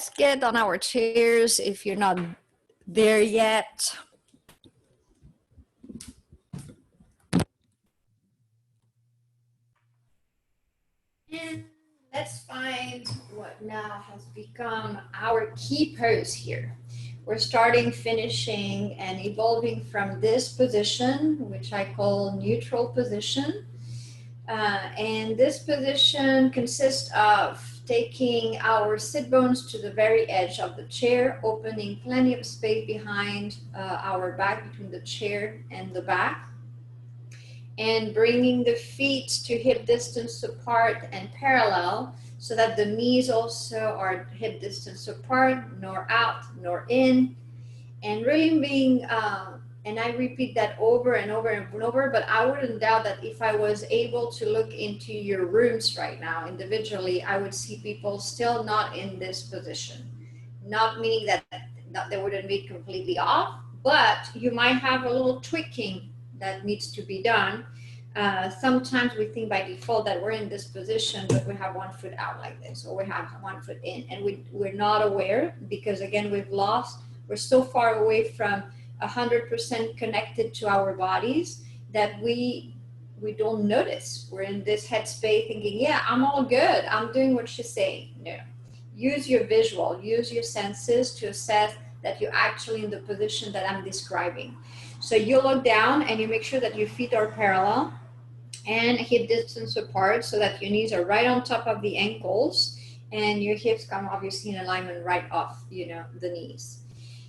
let's get on our chairs if you're not there yet. And let's find what now has become our key pose here. We're starting, finishing, and evolving from this position, which I call neutral position. And this position consists of taking our sit bones to the very edge of the chair, opening plenty of space behind our back, between the chair and the back, and bringing the feet to hip distance apart and parallel so that the knees also are hip distance apart, nor out nor in, and really being and I repeat that over and over and over, but I wouldn't doubt that if I was able to look into your rooms right now individually, I would see people still not in this position. Not meaning that they wouldn't be completely off, but you might have a little tweaking that needs to be done. Sometimes we think by default that we're in this position, but we have one foot out like this, or we have one foot in, and we're not aware because, again, we're so far away from 100% connected to our bodies that we don't notice. We're in this headspace thinking, yeah, I'm all good, I'm doing what she's saying. No, use your visual, use your senses to assess that you're actually in the position that I'm describing. So you look down and you make sure that your feet are parallel and hip distance apart so that your knees are right on top of the ankles and your hips come obviously in alignment right off, the knees.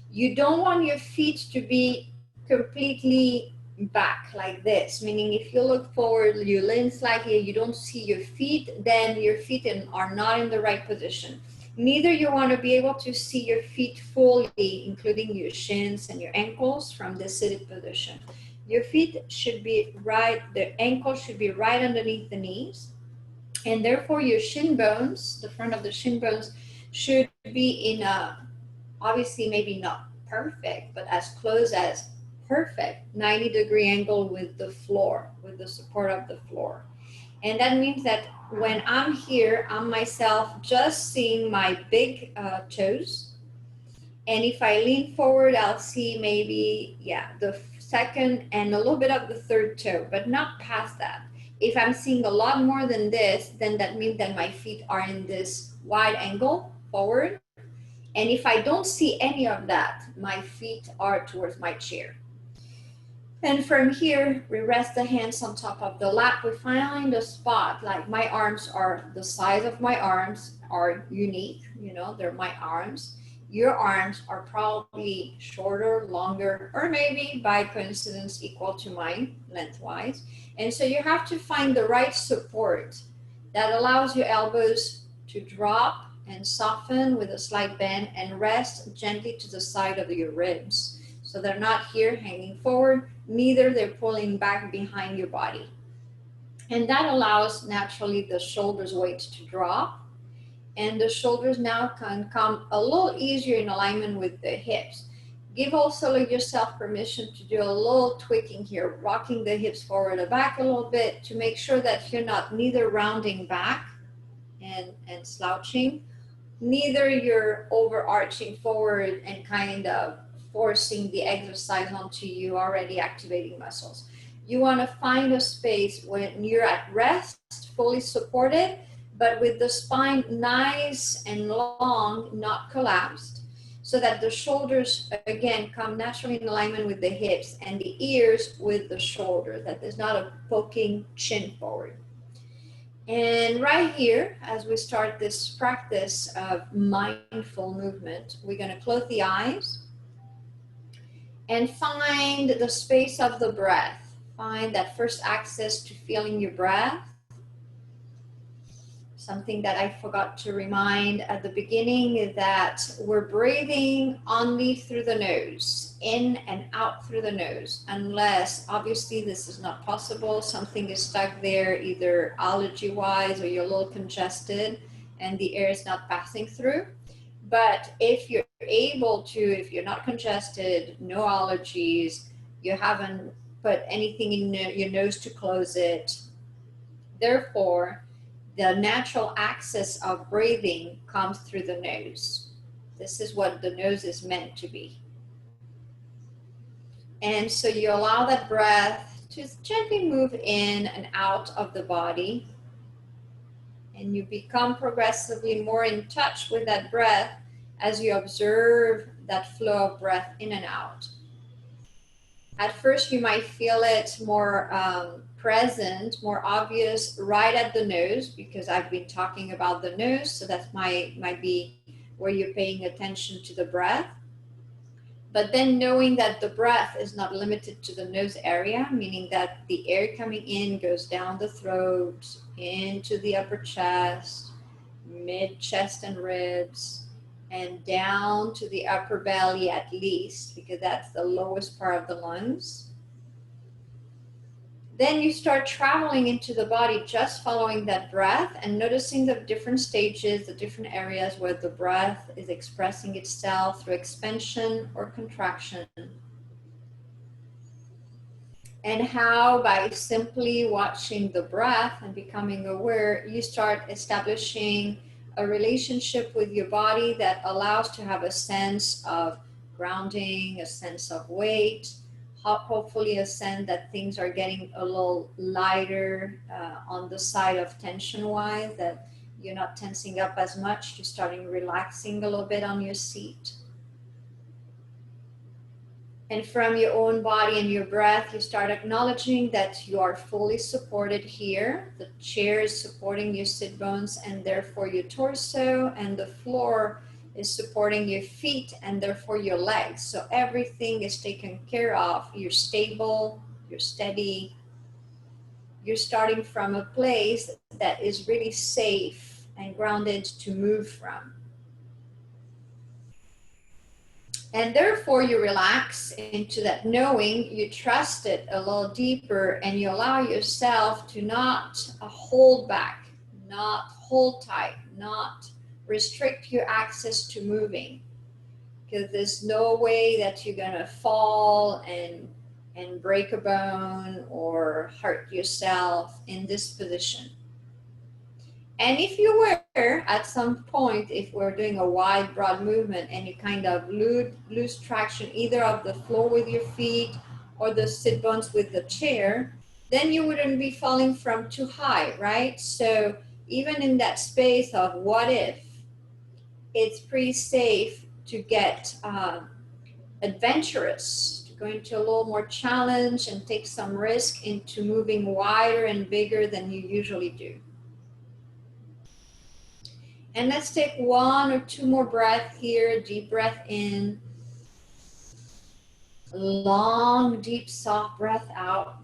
You don't want your feet to be completely back like this, meaning if you look forward, you lean slightly, you don't see your feet, then your feet are not in the right position. Neither you want to be able to see your feet fully, including your shins and your ankles from the seated position. Your feet should be right, the ankles should be right underneath the knees, and therefore your shin bones, the front of the shin bones, should be in a, obviously maybe not perfect, but as close as perfect 90-degree angle with the floor, with the support of the floor. And that means that when I'm here, I'm myself just seeing my big toes. And if I lean forward, I'll see maybe, the second and a little bit of the third toe, but not past that. If I'm seeing a lot more than this, then that means that my feet are in this wide angle forward. And if I don't see any of that, my feet are towards my chair. And from here, we rest the hands on top of the lap. We find a spot, like my arms are, the size of my arms are unique, they're my arms. Your arms are probably shorter, longer, or maybe by coincidence equal to mine lengthwise. And so you have to find the right support that allows your elbows to drop and soften with a slight bend and rest gently to the side of your ribs. So they're not here hanging forward, neither they're pulling back behind your body. And that allows naturally the shoulders weight to drop, and the shoulders now can come a little easier in alignment with the hips. Give also yourself permission to do a little tweaking here, rocking the hips forward and back a little bit to make sure that you're not neither rounding back and slouching, neither you're overarching forward and kind of forcing the exercise onto you, already activating muscles. You want to find a space when you're at rest, fully supported, but with the spine nice and long, not collapsed, so that the shoulders, again, come naturally in alignment with the hips and the ears with the shoulder, that there's not a poking chin forward. And right here, as we start this practice of mindful movement, we're going to close the eyes and find the space of the breath. Find that first access to feeling your breath. Something that I forgot to remind at the beginning is that we're breathing only through the nose, in and out through the nose, unless obviously this is not possible. Something is stuck there, either allergy-wise or you're a little congested and the air is not passing through. But if you're able to, if you're not congested, no allergies, you haven't put anything in your nose to close it, therefore, the natural access of breathing comes through the nose. This is what the nose is meant to be. And so you allow that breath to gently move in and out of the body. And you become progressively more in touch with that breath as you observe that flow of breath in and out. At first, you might feel it more present, more obvious right at the nose, because I've been talking about the nose, so that might be where you're paying attention to the breath. But then knowing that the breath is not limited to the nose area, meaning that the air coming in goes down the throat, into the upper chest, mid-chest and ribs, and down to the upper belly at least, because that's the lowest part of the lungs. Then you start traveling into the body, just following that breath and noticing the different stages, the different areas where the breath is expressing itself through expansion or contraction. And how, by simply watching the breath and becoming aware, you start establishing a relationship with your body that allows to have a sense of grounding, a sense of weight, hopefully a sense that things are getting a little lighter on the side of tension-wise, that you're not tensing up as much, you're starting relaxing a little bit on your seat. And from your own body and your breath, you start acknowledging that you are fully supported here. The chair is supporting your sit bones and therefore your torso, and the floor is supporting your feet and therefore your legs. So everything is taken care of. You're stable, you're steady. You're starting from a place that is really safe and grounded to move from. And therefore you relax into that knowing, you trust it a little deeper, and you allow yourself to not hold back, not hold tight, not restrict your access to moving. Because there's no way that you're gonna fall and break a bone or hurt yourself in this position. And if you were at some point, if we're doing a wide, broad movement and you kind of lose traction either of the floor with your feet or the sit bones with the chair, then you wouldn't be falling from too high, right? So even in that space of what if, it's pretty safe to get adventurous, to go into a little more challenge and take some risk into moving wider and bigger than you usually do. And let's take 1 or 2 more breaths here. Deep breath in. Long, deep, soft breath out.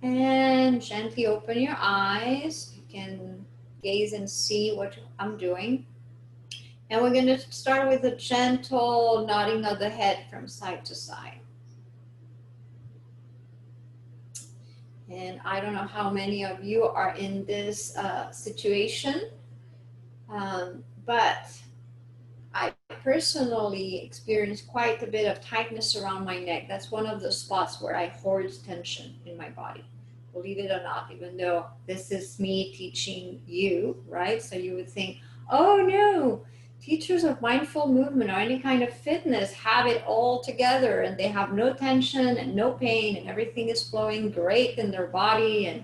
And gently open your eyes. You can gaze and see what I'm doing. And we're going to start with a gentle nodding of the head from side to side. And I don't know how many of you are in this situation, but I personally experience quite a bit of tightness around my neck. That's one of the spots where I hoard tension in my body, believe it or not, even though this is me teaching you, right? So you would think, oh no, teachers of mindful movement or any kind of fitness have it all together and they have no tension and no pain and everything is flowing great in their body. And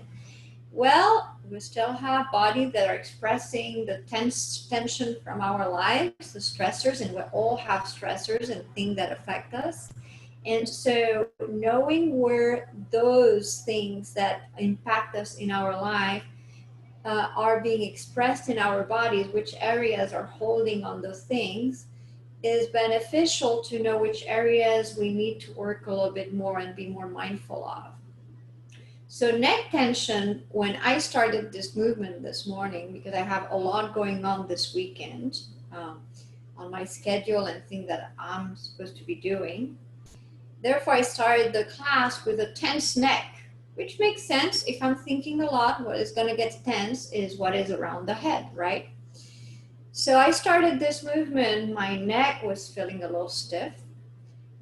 well, we still have bodies that are expressing the tension from our lives, the stressors, and we all have stressors and things that affect us. And so knowing where those things that impact us in our life are being expressed in our bodies, which areas are holding on those things, is beneficial to know which areas we need to work a little bit more and be more mindful of. So neck tension, when I started this movement this morning, because I have a lot going on this weekend on my schedule and things that I'm supposed to be doing. Therefore, I started the class with a tense neck, which makes sense. If I'm thinking a lot, what is going to get tense is what is around the head, right? So I started this movement, my neck was feeling a little stiff,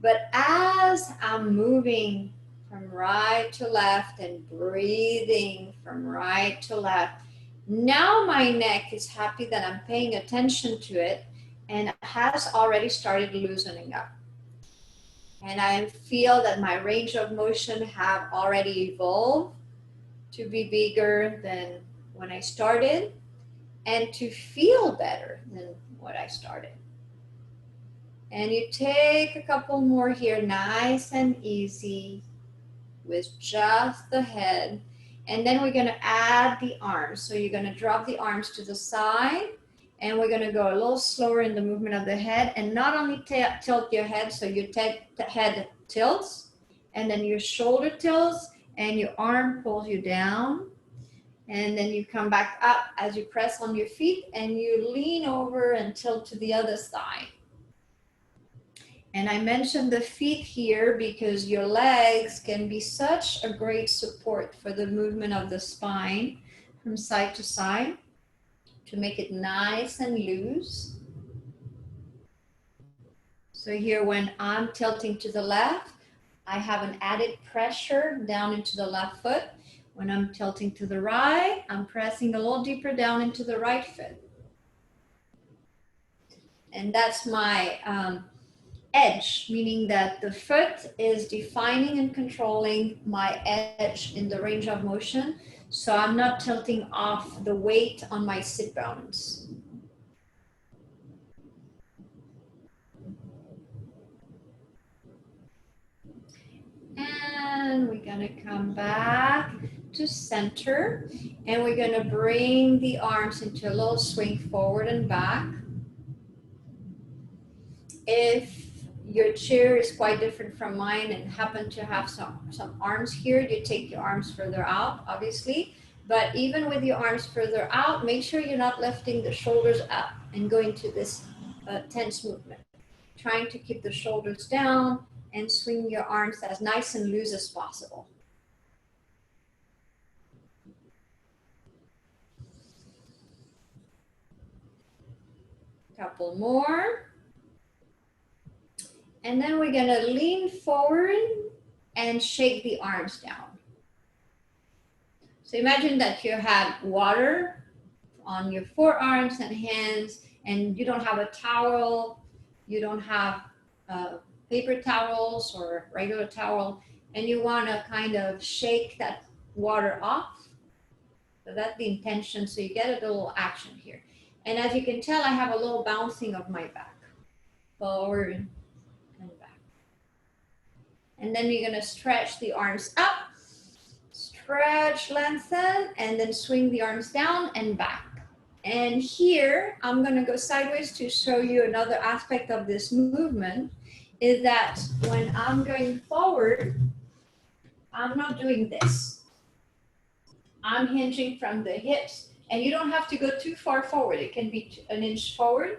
but as I'm moving from right to left and breathing from right to left, Now my neck is happy that I'm paying attention to it and has already started loosening up. And I feel that my range of motion have already evolved to be bigger than when I started and to feel better than what I started. And you take a couple more here, nice and easy, with just the head. And then we're gonna add the arms. So you're gonna drop the arms to the side, and we're gonna go a little slower in the movement of the head, and not only tilt your head, so your head tilts, and then your shoulder tilts, and your arm pulls you down, and then you come back up as you press on your feet, and you lean over and tilt to the other side. And I mentioned the feet here because your legs can be such a great support for the movement of the spine from side to side to make it nice and loose. So here when I'm tilting to the left, I have an added pressure down into the left foot. When I'm tilting to the right, I'm pressing a little deeper down into the right foot. And that's my edge, meaning that the foot is defining and controlling my edge in the range of motion. So I'm not tilting off the weight on my sit bones. And we're gonna come back to center, and we're gonna bring the arms into a little swing forward and back. If your chair is quite different from mine and happen to have some arms here, you take your arms further out, obviously. But even with your arms further out, make sure you're not lifting the shoulders up and going to this tense movement. Trying to keep the shoulders down and swing your arms as nice and loose as possible. Couple more. And then we're gonna lean forward and shake the arms down. So imagine that you had water on your forearms and hands, and you don't have a towel, you don't have paper towels or regular towel, and you want to kind of shake that water off. So that's the intention. So you get a little action here. And as you can tell, I have a little bouncing of my back, forward and back. And then you're going to stretch the arms up, stretch, lengthen, and then swing the arms down and back. And here, I'm going to go sideways to show you another aspect of this movement, is that when I'm going forward, I'm not doing this. I'm hinging from the hips, and you don't have to go too far forward. It can be an inch forward,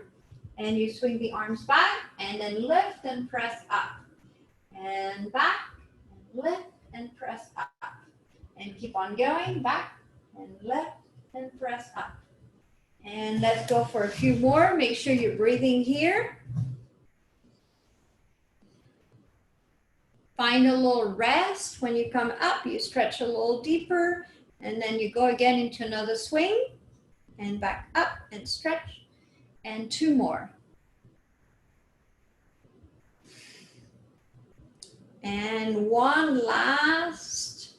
and you swing the arms back, and then lift and press up, and back, and lift and press up, and keep on going, back, and lift and press up. And let's go for a few more. Make sure you're breathing here. Find a little rest. When you come up, you stretch a little deeper, and then you go again into another swing, and back up and stretch, and two more. And one last.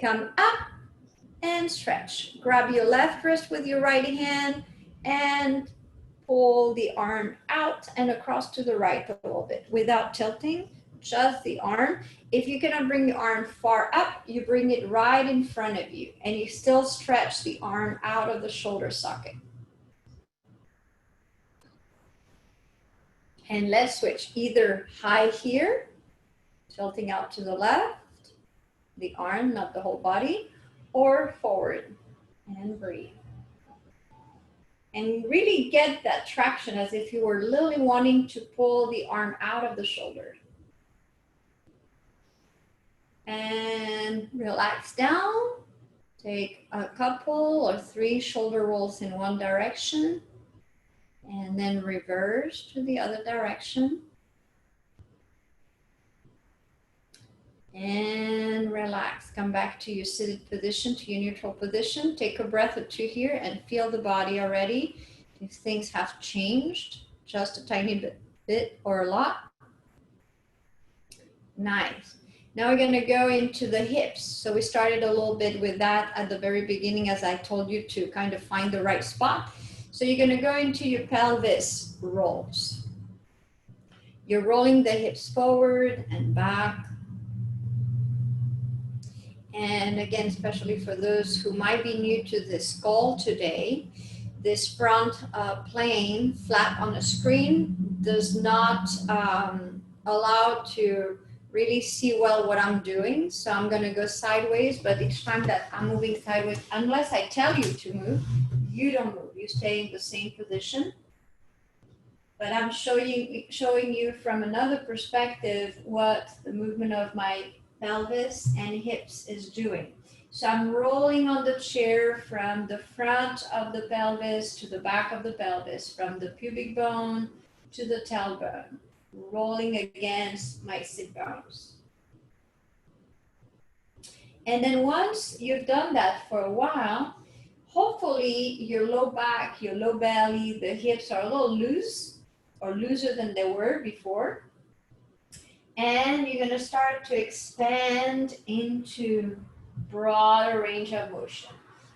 Come up and stretch. Grab your left wrist with your right hand and pull the arm out and across to the right a little bit without tilting, just the arm. If you cannot bring the arm far up, you bring it right in front of you, and you still stretch the arm out of the shoulder socket. And let's switch, either high here, tilting out to the left, the arm, not the whole body, or forward, and breathe. And really get that traction as if you were literally wanting to pull the arm out of the shoulder. And relax down. Take a couple or 3 shoulder rolls in one direction, and then reverse to the other direction. And relax. Come back to your seated position, to your neutral position. Take a breath or two here and feel the body already. If things have changed, just a tiny bit or a lot. Nice. Now we're going to go into the hips. So we started a little bit with that at the very beginning, as I told you, to kind of find the right spot. So you're going to go into your pelvis rolls. You're rolling the hips forward and back. And again, especially for those who might be new to this call today, this front plane flat on the screen does not allow to really see well what I'm doing. So I'm going to go sideways, but each time that I'm moving sideways, unless I tell you to move, you don't move. You stay in the same position. But I'm showing you from another perspective what the movement of my pelvis and hips is doing. So I'm rolling on the chair from the front of the pelvis to the back of the pelvis, from the pubic bone to the tailbone, rolling against my sit bones. And then once you've done that for a while, hopefully your low back, your low belly, the hips are a little loose or looser than they were before. And you're going to start to expand into broader range of motion.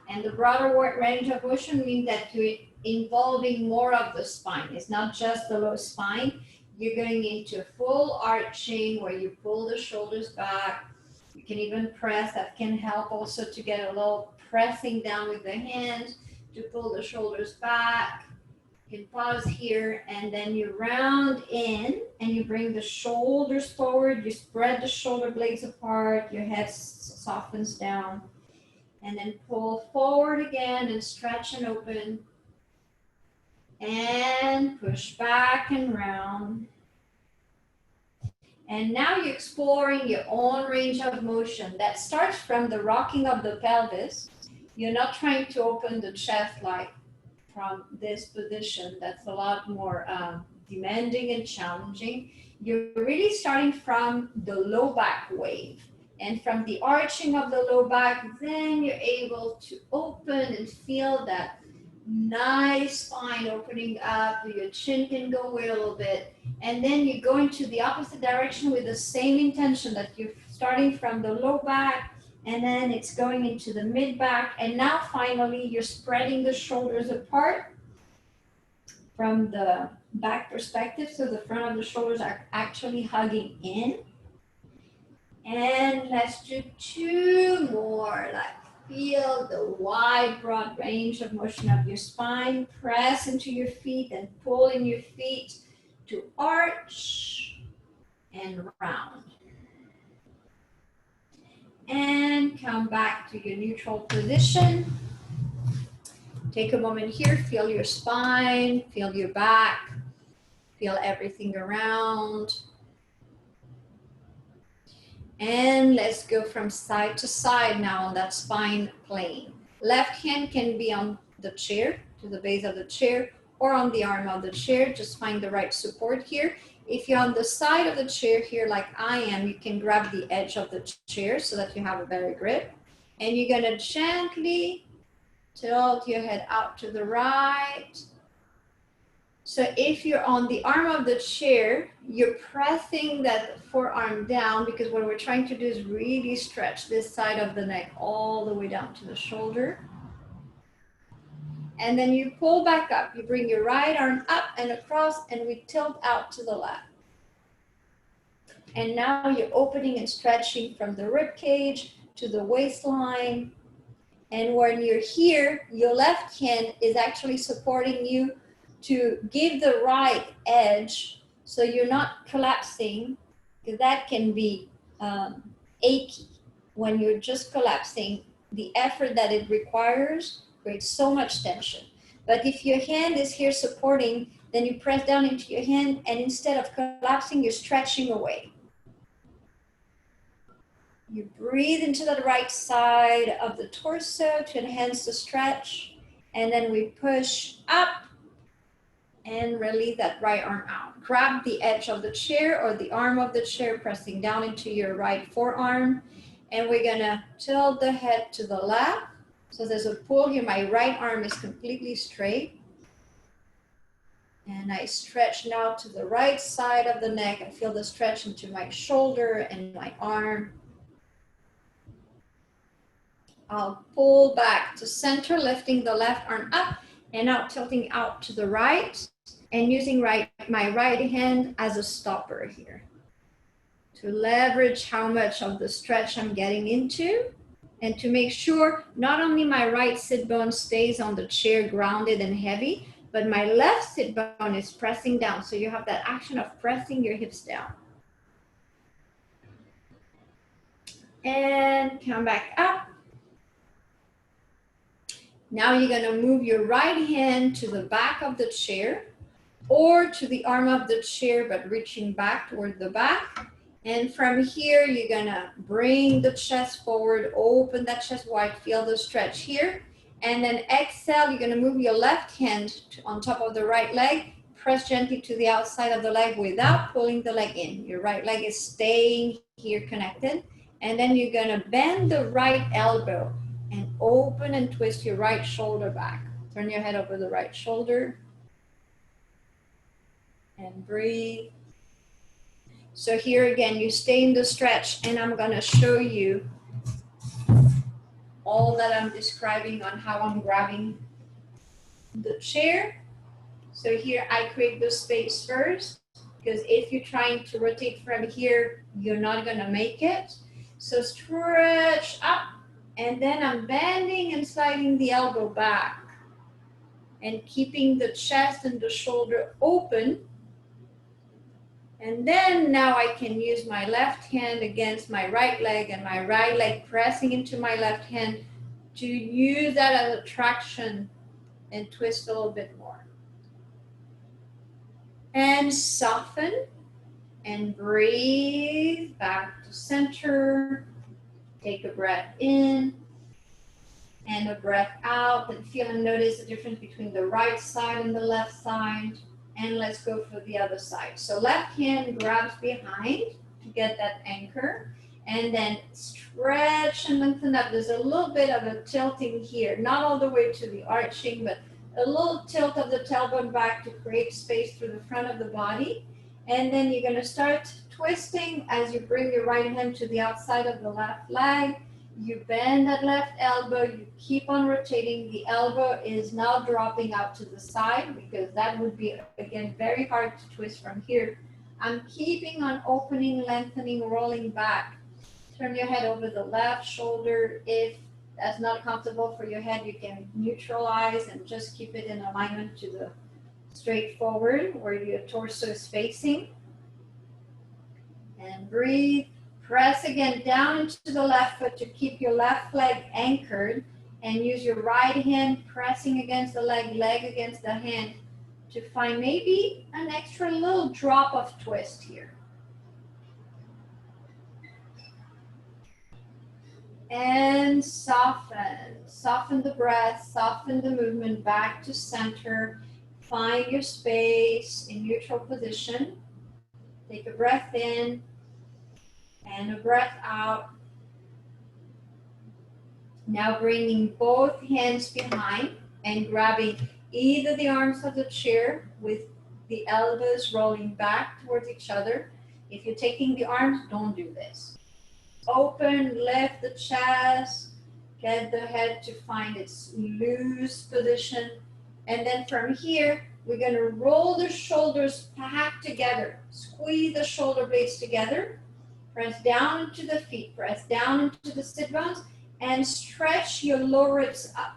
And the broader range of motion means that you're involving more of the spine. It's not just the low spine. You're going into full arching where you pull the shoulders back. You can even press. That can help also to get a little pressing down with the hands to pull the shoulders back. You can pause here, and then you round in and you bring the shoulders forward. You spread the shoulder blades apart. Your head softens down, and then pull forward again and stretch and open, and push back and round. And now you're exploring your own range of motion. That starts from the rocking of the pelvis. You're not trying to open the chest like from this position. That's a lot more demanding and challenging. You're really starting from the low back wave. And from the arching of the low back, then you're able to open and feel that nice spine opening up. Your chin can go away a little bit. And then you go into the opposite direction with the same intention, that you're starting from the low back, and then it's going into the mid back. And now finally, you're spreading the shoulders apart from the back perspective. So the front of the shoulders are actually hugging in. And let's do two more. Like, feel the wide, broad range of motion of your spine. Press into your feet and pull in your feet to arch and round. And come back to your neutral position. Take a moment here, feel your spine, feel your back, feel everything around. And let's go from side to side now on that spine plane. Left hand can be on the chair, to the base of the chair, or on the arm of the chair. Just find the right support here. If you're on the side of the chair here like I am, you can grab the edge of the chair so that you have a better grip. And you're going to gently tilt your head out to the right. So if you're on the arm of the chair, you're pressing that forearm down, because what we're trying to do is really stretch this side of the neck all the way down to the shoulder. And then you pull back up. You bring your right arm up and across, and we tilt out to the left. And now you're opening and stretching from the rib cage to the waistline. And when you're here, your left hand is actually supporting you to give the right edge, so you're not collapsing, because that can be achy when you're just collapsing. The effort that it requires creates so much tension. But if your hand is here supporting, then you press down into your hand, and instead of collapsing, you're stretching away. You breathe into the right side of the torso to enhance the stretch, and then we push up and release that right arm out. Grab the edge of the chair or the arm of the chair, pressing down into your right forearm. And we're gonna tilt the head to the left. So there's a pull here. My right arm is completely straight. And I stretch now to the right side of the neck. I feel the stretch into my shoulder and my arm. I'll pull back to center, lifting the left arm up and now tilting out to the right and using my right hand as a stopper here to leverage how much of the stretch I'm getting into and to make sure not only my right sit bone stays on the chair grounded and heavy, but my left sit bone is pressing down. So you have that action of pressing your hips down. And come back up. Now you're gonna move your right hand to the back of the chair or to the arm of the chair, but reaching back toward the back. And from here, you're gonna bring the chest forward, open that chest wide, feel the stretch here. And then exhale, you're gonna move your left hand on top of the right leg, press gently to the outside of the leg without pulling the leg in. Your right leg is staying here connected. And then you're gonna bend the right elbow and open and twist your right shoulder back. Turn your head over the right shoulder. And breathe. So here again, you stay in the stretch and I'm gonna show you all that I'm describing on how I'm grabbing the chair. So here I create the space first because if you're trying to rotate from here, you're not gonna make it. So stretch up and then I'm bending and sliding the elbow back and keeping the chest and the shoulder open. And then now I can use my left hand against my right leg and my right leg pressing into my left hand to use that as a traction and twist a little bit more. And soften and breathe back to center. Take a breath in and a breath out and feel and notice the difference between the right side and the left side. And let's go for the other side. So left hand grabs behind to get that anchor and then stretch and lengthen up. There's a little bit of a tilting here, not all the way to the arching, but a little tilt of the tailbone back to create space through the front of the body. And then you're gonna start twisting as you bring your right hand to the outside of the left leg. You bend that left elbow, you keep on rotating. The elbow is now dropping out to the side because that would be, again, very hard to twist from here. I'm keeping on opening, lengthening, rolling back. Turn your head over the left shoulder. If that's not comfortable for your head, you can neutralize and just keep it in alignment to the straight forward where your torso is facing. And breathe. Press again down into the left foot to keep your left leg anchored and use your right hand pressing against the leg, leg against the hand to find maybe an extra little drop of twist here. And soften. Soften the breath, soften the movement back to center. Find your space in neutral position. Take a breath in. And a breath out. Now bringing both hands behind and grabbing either the arms of the chair with the elbows rolling back towards each other. If you're taking the arms, don't do this. Open, lift the chest, get the head to find its loose position. And then from here, we're gonna roll the shoulders back together. Squeeze the shoulder blades together. Press down into the feet, press down into the sit bones, and stretch your lower ribs up.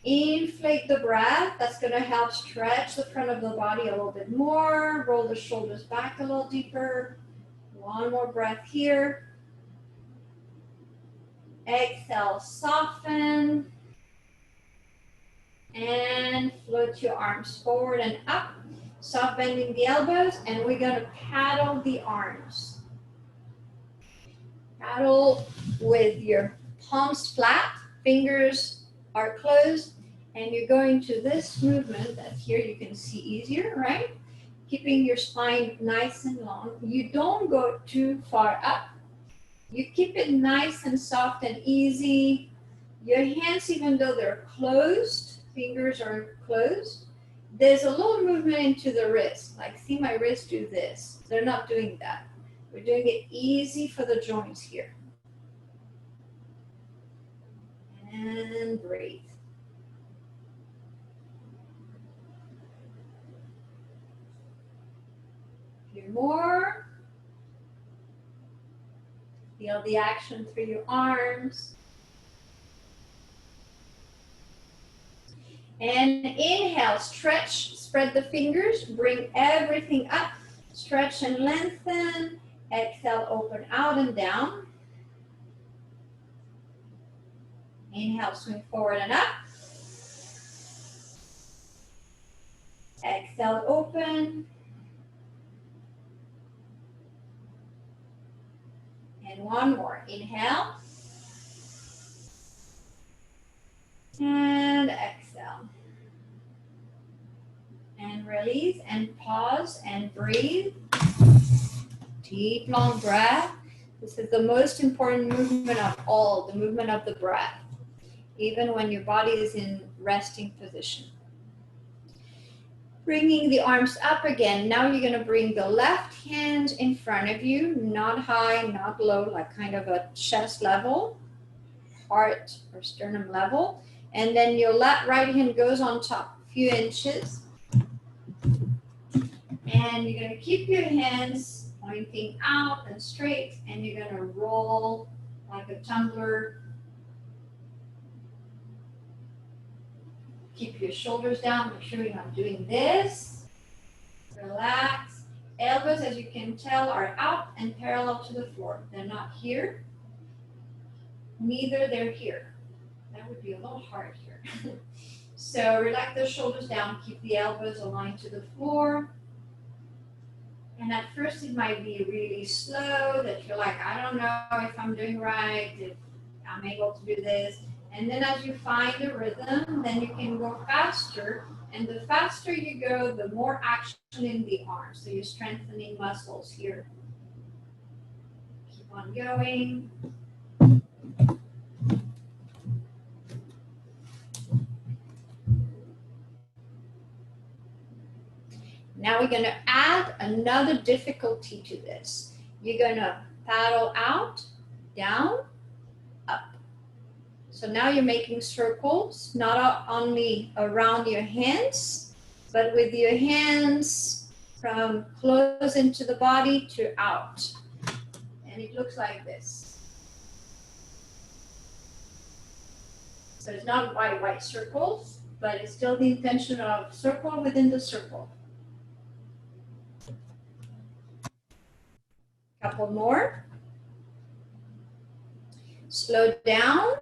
Inflate the breath. That's going to help stretch the front of the body a little bit more. Roll the shoulders back a little deeper. One more breath here. Exhale, soften. And float your arms forward and up. Soft bending the elbows, and we're going to paddle the arms. Paddle with your palms flat, fingers are closed, And you go into this movement that here you can see easier, right? Keeping your spine nice and long. You don't go too far up. You keep it nice and soft and easy. Your hands, even though they're closed, fingers are closed, there's a little movement into the wrist. Like, see my wrist do this. They're not doing that. We're doing it easy for the joints here. And breathe. A few more. Feel the action through your arms. And inhale, stretch, spread the fingers, bring everything up, stretch and lengthen. Exhale, open out and down. Inhale, swing forward and up. Exhale, open. And one more. Inhale. And exhale. And release and pause and breathe. Deep, long breath. This is the most important movement of all, the movement of the breath, even when your body is in resting position. Bringing the arms up again. Now you're going to bring the left hand in front of you, not high, not low, like kind of a chest level, heart or sternum level. And then your right hand goes on top a few inches. And you're going to keep your hands pointing out and straight, and you're going to roll like a tumbler. Keep your shoulders down. Make sure you're not doing this. Relax. Elbows, as you can tell, are out and parallel to the floor. They're not here. Neither they're here. That would be a little hard here. So relax the shoulders down. Keep the elbows aligned to the floor. And at first it might be really slow, that you're like, I don't know if I'm doing right, if I'm able to do this. And then as you find the rhythm, then you can go faster. And the faster you go, the more action in the arms. So you're strengthening muscles here. Keep on going. Now we're going to add another difficulty to this. You're going to paddle out, down, up. So now you're making circles, not only around your hands, but with your hands from close into the body to out. And it looks like this. So it's not white circles, but it's still the intention of circle within the circle. Couple more. Slow down.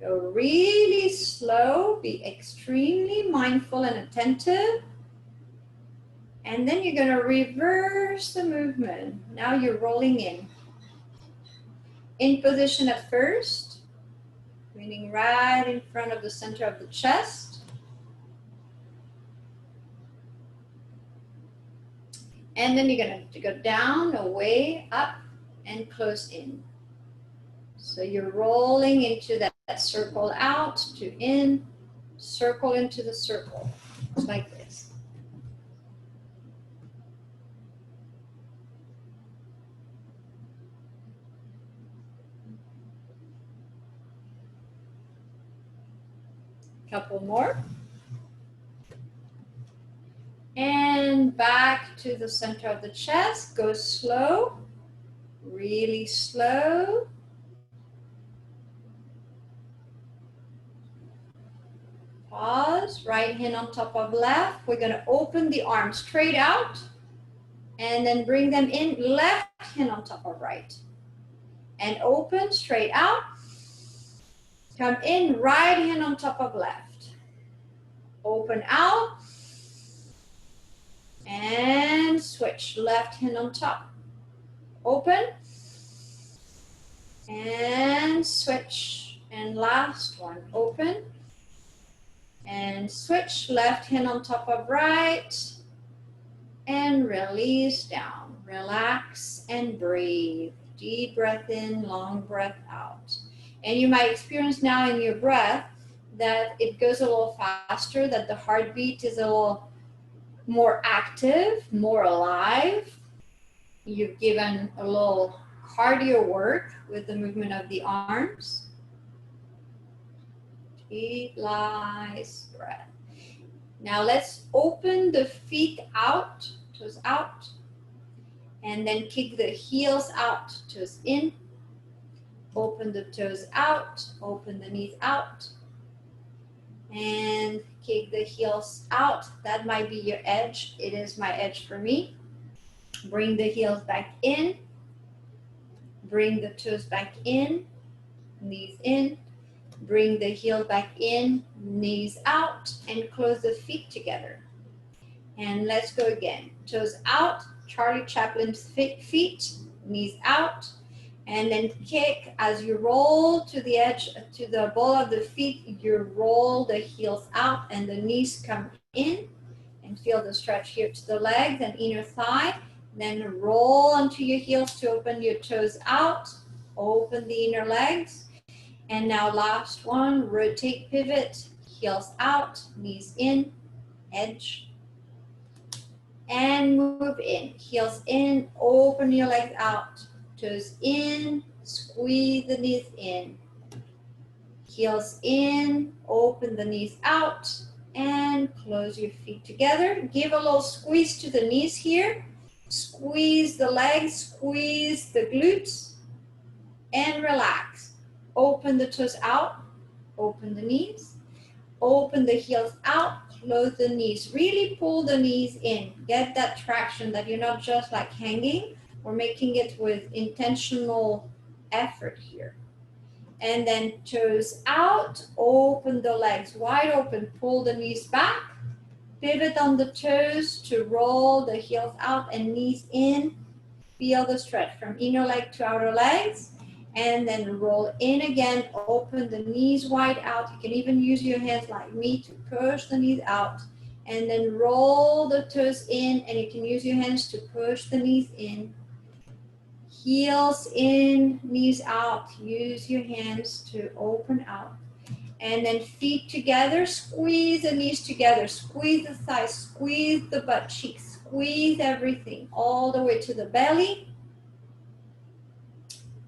Go really slow. Be extremely mindful and attentive. And then you're going to reverse the movement. Now you're rolling in. In position at first. Leaning right in front of the center of the chest. And then you're going to go down, away, up, and close in. So you're rolling into that circle out to in, circle into the circle, just like this. Couple more. And back to the center of the chest. Go slow, really slow. Pause, right hand on top of left. We're going to open the arms straight out and then bring them in, left hand on top of right. And open, straight out. Come in, right hand on top of left. Open out. And switch, left hand on top. Open. And switch. And last one, open. And switch, left hand on top of right. And release down. Relax and breathe. Deep breath in, long breath out. And you might experience now in your breath that it goes a little faster, that the heartbeat is a little more active, more alive. You've given a little cardio work with the movement of the arms. Deep, nice breath. Now let's open the feet out, toes out, and then kick the heels out, toes in. Open the toes out, open the knees out, and kick the heels out. That might be your edge. It is my edge for me. Bring the heels back in, bring the toes back in, knees in, bring the heel back in, knees out, and close the feet together. And let's go again. Toes out, Charlie Chaplin's feet, knees out, and then kick as you roll to the edge, to the ball of the feet, you roll the heels out and the knees come in, and feel the stretch here to the legs and inner thigh. Then roll onto your heels to open your toes out, open the inner legs. And now last one, rotate, pivot, heels out, knees in, edge. And move in, heels in, open your legs out, toes in, squeeze the knees in. Heels in, open the knees out, and close your feet together. Give a little squeeze to the knees here. Squeeze the legs, squeeze the glutes, and relax. Open the toes out, open the knees, open the heels out, close the knees. Really pull the knees in. Get that traction that you're not just like hanging. We're making it with intentional effort here. And then toes out, open the legs wide open, pull the knees back, pivot on the toes to roll the heels out and knees in. Feel the stretch from inner leg to outer legs, and then roll in again, open the knees wide out. You can even use your hands like me to push the knees out, and then roll the toes in, and you can use your hands to push the knees in. Heels in, knees out. Use your hands to open out. And then feet together, squeeze the knees together, squeeze the thighs, squeeze the butt cheeks, squeeze everything all the way to the belly.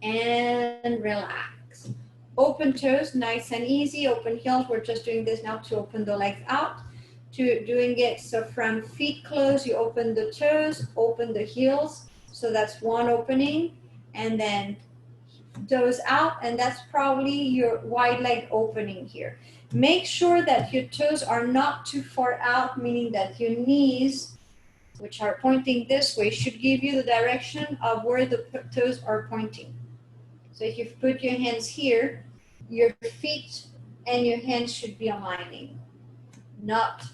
And relax. Open toes, nice and easy. Open heels, we're just doing this now to open the legs out. To doing it, so from feet closed, you open the toes, open the heels. So that's one opening, and then toes out, and that's probably your wide leg opening here. Make sure that your toes are not too far out, meaning that your knees, which are pointing this way, should give you the direction of where the toes are pointing. So if you put your hands here, your feet and your hands should be aligning, not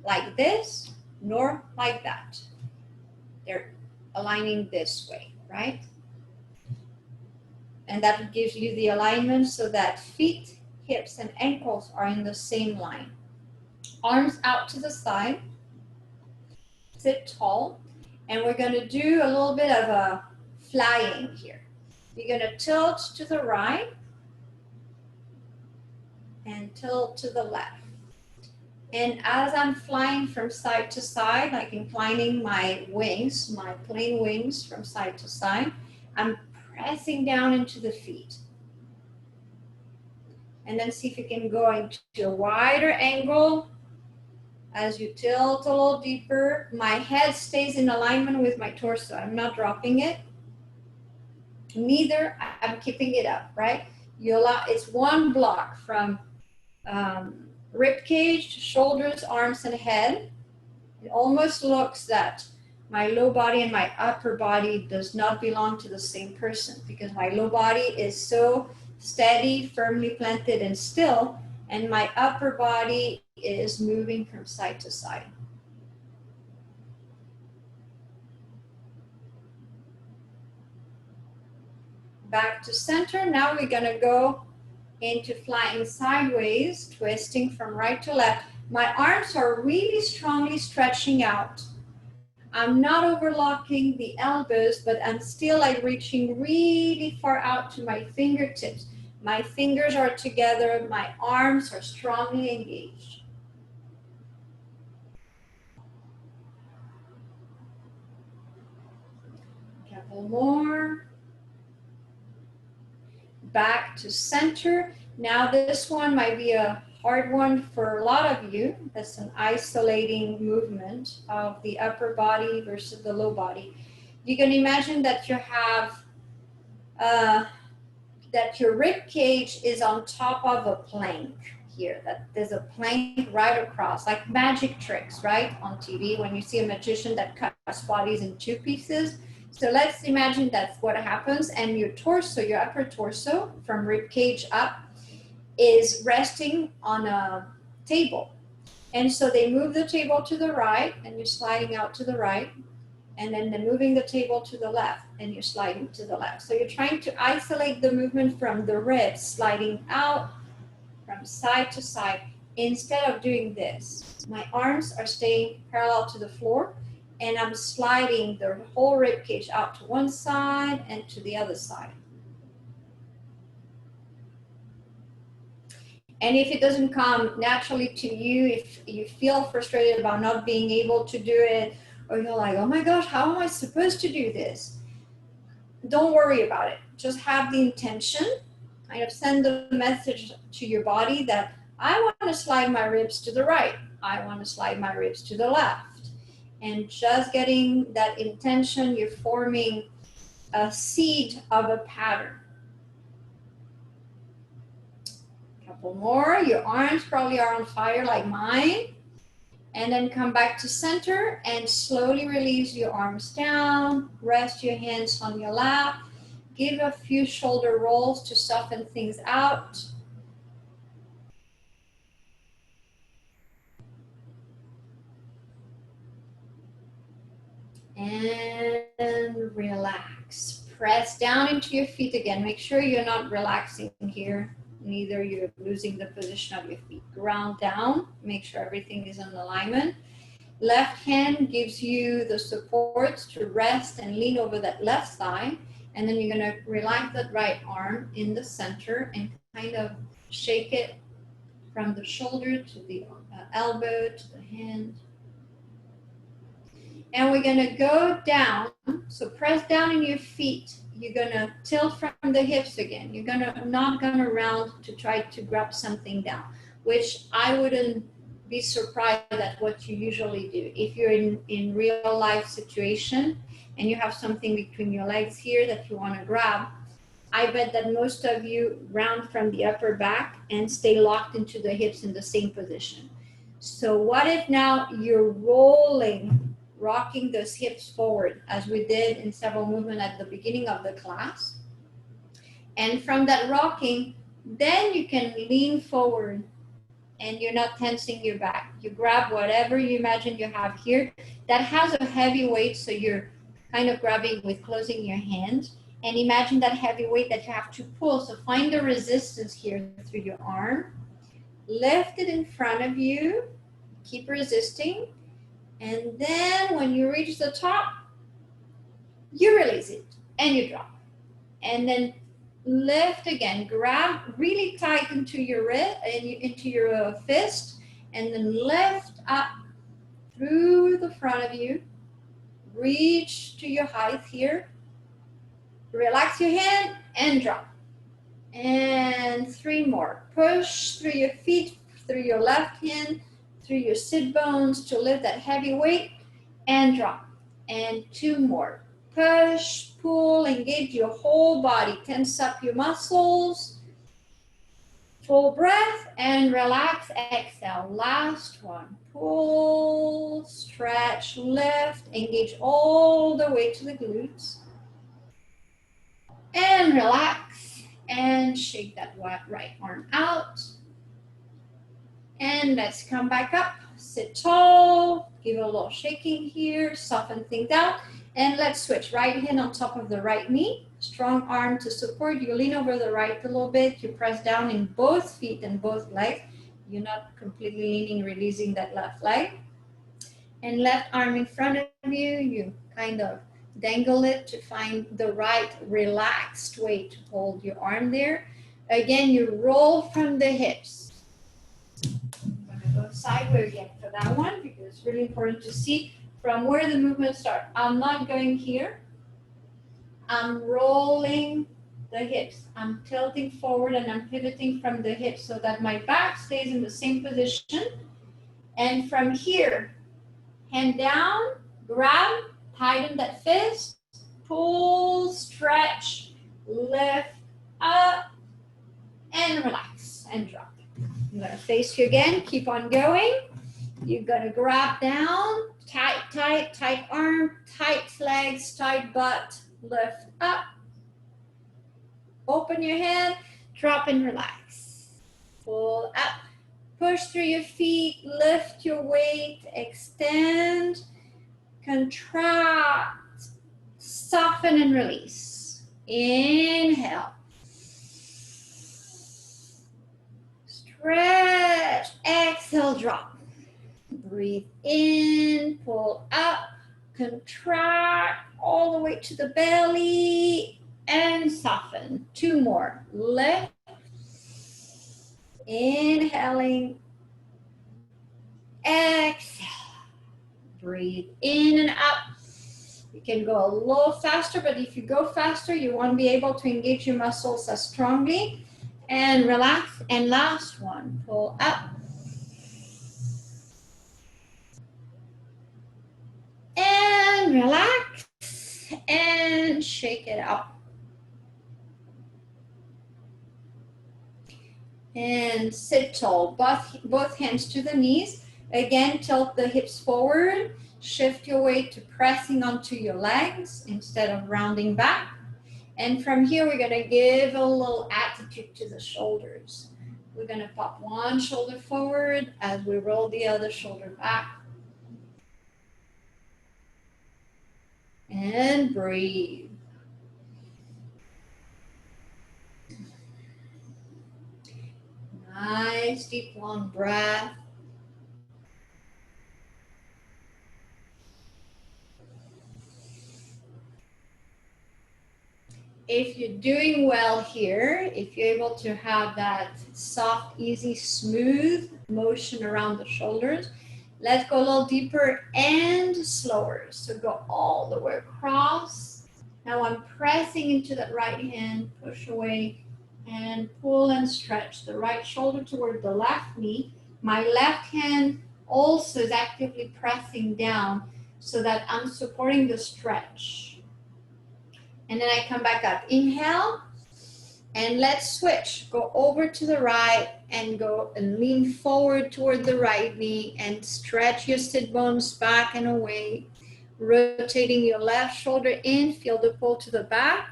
like this, nor like that. They're aligning this way, right? And that gives you the alignment so that feet, hips, and ankles are in the same line. Arms out to the side. Sit tall. And we're going to do a little bit of a flying here. You're going to tilt to the right and tilt to the left. And as I'm flying from side to side, like inclining my wings, my plane wings from side to side, I'm pressing down into the feet. And then see if you can go into a wider angle. As you tilt a little deeper, my head stays in alignment with my torso. I'm not dropping it. Neither, I'm keeping it up, right? You allow, it's one block from rib cage, shoulders, arms, and head. It almost looks that my low body and my upper body does not belong to the same person, because my low body is so steady, firmly planted, and still, and my upper body is moving from side to side. Back to center. Now we're going to go into flying sideways, twisting from right to left. My arms are really strongly stretching out. I'm not overlocking the elbows, but I'm still like reaching really far out to my fingertips. My fingers are together, my arms are strongly engaged. A couple more. Back to center. Now this one might be a hard one for a lot of you. That's an isolating movement of the upper body versus the low body. You can imagine that you have that your rib cage is on top of a plank here, that there's a plank right across, like magic tricks, right? On TV, when you see a magician that cuts bodies in two pieces. So let's imagine that's what happens, and your torso, your upper torso from rib cage up is resting on a table. And so they move the table to the right, and you're sliding out to the right, and then they're moving the table to the left, and you're sliding to the left. So you're trying to isolate the movement from the ribs, sliding out from side to side. Instead of doing this, my arms are staying parallel to the floor, and I'm sliding the whole rib cage out to one side and to the other side. And if it doesn't come naturally to you, if you feel frustrated about not being able to do it, or you're like, oh my gosh, how am I supposed to do this? Don't worry about it. Just have the intention, kind of send the message to your body that I want to slide my ribs to the right. I want to slide my ribs to the left. And just getting that intention, you're forming a seed of a pattern. A couple more. Your arms probably are on fire like mine. And then come back to center and slowly release your arms down. Rest your hands on your lap. Give a few shoulder rolls to soften things out. And relax. Press down into your feet again. Make sure you're not relaxing here. Neither you're losing the position of your feet. Ground down. Make sure everything is in alignment. Left hand gives you the support to rest and lean over that left side. And then you're going to relax that right arm in the center and kind of shake it from the shoulder to the elbow to the hand. And we're going to go down. So press down in your feet. You're going to tilt from the hips again. You're not going to round to try to grab something down, which I wouldn't be surprised at what you usually do. If you're in real life situation and you have something between your legs here that you want to grab, I bet that most of you round from the upper back and stay locked into the hips in the same position. So what if now you're rolling, rocking those hips forward as we did in several movements at the beginning of the class. And from that rocking, then you can lean forward and you're not tensing your back. You grab whatever you imagine you have here that has a heavy weight, so you're kind of grabbing with closing your hand. And imagine that heavy weight that you have to pull. So find the resistance here through your arm. Lift it in front of you. Keep resisting. And then when you reach the top, you release it and you drop. And then lift again, grab really tight into your wrist and into your fist, and then lift up through the front of you. Reach to your height here. Relax your hand and drop. And 3 more. Push through your feet, through your left hand, through your sit bones to lift that heavy weight and drop. And 2 more. Push, pull, engage your whole body. Tense up your muscles. Full breath and relax. Exhale. Last one. Pull, stretch, lift. Engage all the way to the glutes. And relax. And shake that right arm out. And let's come back up. Sit tall. Give a little shaking here. Soften things out. And let's switch. Right hand on top of the right knee. strong arm to support. You lean over the right a little bit. You press down in both feet and both legs. You're not completely leaning, releasing that left leg. And left arm in front of you, you kind of dangle it to find the right relaxed way to hold your arm there. Again, you roll from the hips. I'm going to go sideways again for that one because it's really important to see from where the movement starts. I'm not going here. I'm rolling the hips. I'm tilting forward and I'm pivoting from the hips so that my back stays in the same position. And from here, hand down, grab, tighten that fist, pull, stretch, lift up, and relax and drop. I'm gonna face you again, keep on going. You're gonna grab down, tight, tight, tight arm, tight legs, tight butt, lift up. Open your hand, drop and relax. Pull up, push through your feet, lift your weight, extend, contract, soften and release. Inhale. Stretch, exhale, drop. Breathe in, pull up, contract all the way to the belly and soften. 2 more. Lift. Inhaling. Exhale. Breathe in and up. You can go a little faster, but if you go faster, you won't be able to engage your muscles as strongly. And relax. And last one. Pull up. And relax. And shake it out. And sit tall, both hands to the knees. Again, tilt the hips forward. Shift your weight to pressing onto your legs instead of rounding back. And from here, we're gonna give a little attitude to the shoulders. We're gonna pop one shoulder forward as we roll the other shoulder back. And breathe. Nice, deep, long breath. If you're doing well here, if you're able to have that soft, easy, smooth motion around the shoulders, let's go a little deeper and slower. So go all the way across. Now I'm pressing into that right hand, push away, and pull and stretch the right shoulder toward the left knee. My left hand also is actively pressing down so that I'm supporting the stretch. And then I come back up. Inhale, and let's switch. Go over to the right and go and lean forward toward the right knee and stretch your sit bones back and away. Rotating your left shoulder in, feel the pull to the back.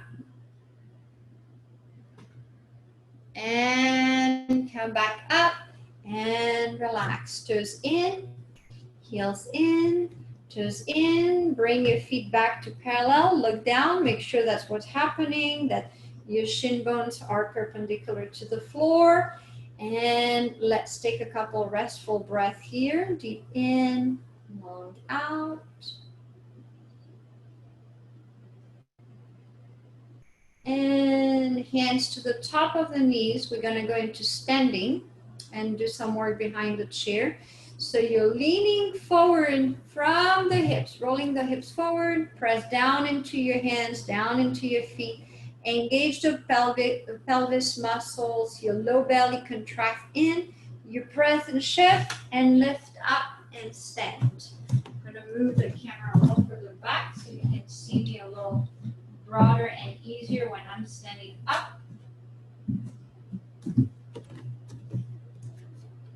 And come back up and relax. Toes in, heels in, toes in. Bring your feet back to parallel. Look down, make sure that's what's happening, that your shin bones are perpendicular to the floor. And let's take a couple restful breaths here. Deep in, long out. And hands to the top of the knees. We're going to go into standing and do some work behind the chair. So you're leaning forward from the hips, rolling the hips forward, press down into your hands, down into your feet. Engage the pelvis muscles, your low belly contract in. You press and shift and lift up and stand. I'm going to move the camera a little further back so you can see me a little broader and easier when I'm standing up.